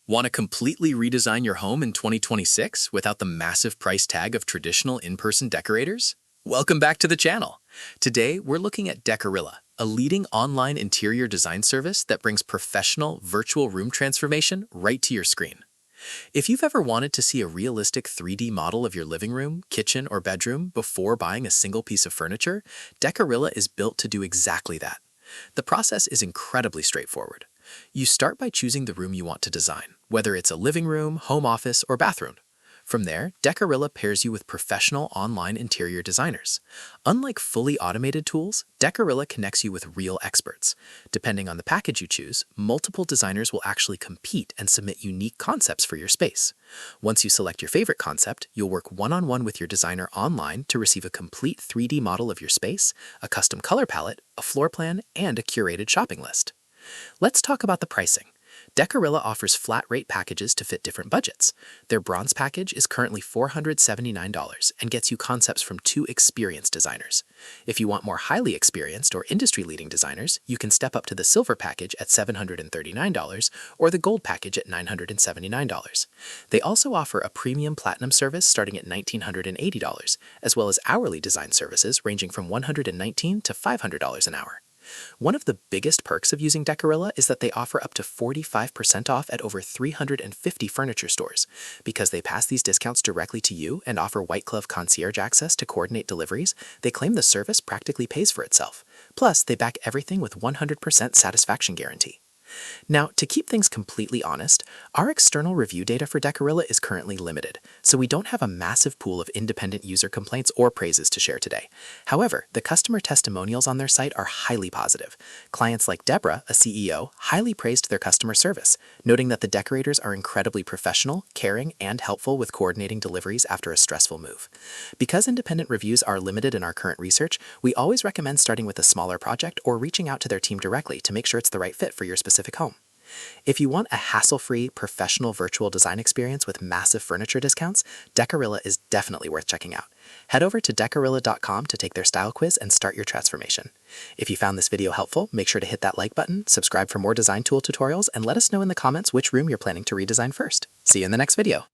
Want to completely redesign your home in 2026 without the massive price tag of traditional in-person decorators? Welcome back to the channel. Today, we're looking at Decorilla, a leading online interior design service that brings professional virtual room transformation right to your screen. If you've ever wanted to see a realistic 3D model of your living room, kitchen, or bedroom before buying a single piece of furniture, Decorilla is built to do exactly that. The process is incredibly straightforward. You start by choosing the room you want to design, whether it's a living room, home office, or bathroom. From there, Decorilla pairs you with professional online interior designers. Unlike fully automated tools, Decorilla connects you with real experts. Depending on the package you choose, multiple designers will actually compete and submit unique concepts for your space. Once you select your favorite concept, you'll work one-on-one with your designer online to receive a complete 3D model of your space, a custom color palette, a floor plan, and a curated shopping list. Let's talk about the pricing. Decorilla offers flat-rate packages to fit different budgets. Their bronze package is currently $479 and gets you concepts from 2 experienced designers. If you want more highly experienced or industry-leading designers, you can step up to the silver package at $739 or the gold package at $979. They also offer a premium platinum service starting at $1,980, as well as hourly design services ranging from $119 to $500 an hour. One of the biggest perks of using Decorilla is that they offer up to 45% off at over 350 furniture stores. Because they pass these discounts directly to you and offer white glove concierge access to coordinate deliveries, they claim the service practically pays for itself. Plus, they back everything with 100% satisfaction guarantee. Now, to keep things completely honest, our external review data for Decorilla is currently limited, so we don't have a massive pool of independent user complaints or praises to share today. However, the customer testimonials on their site are highly positive. Clients like Deborah, a CEO, highly praised their customer service, noting that the decorators are incredibly professional, caring, and helpful with coordinating deliveries after a stressful move. Because independent reviews are limited in our current research, we always recommend starting with a smaller project or reaching out to their team directly to make sure it's the right fit for your specific home. If you want a hassle-free, professional virtual design experience with massive furniture discounts, Decorilla is definitely worth checking out. Head over to decorators.com to take their style quiz and start your transformation. If you found this video helpful, make sure to hit that like button, subscribe for more design tool tutorials, and let us know in the comments which room you're planning to redesign first. See you in the next video.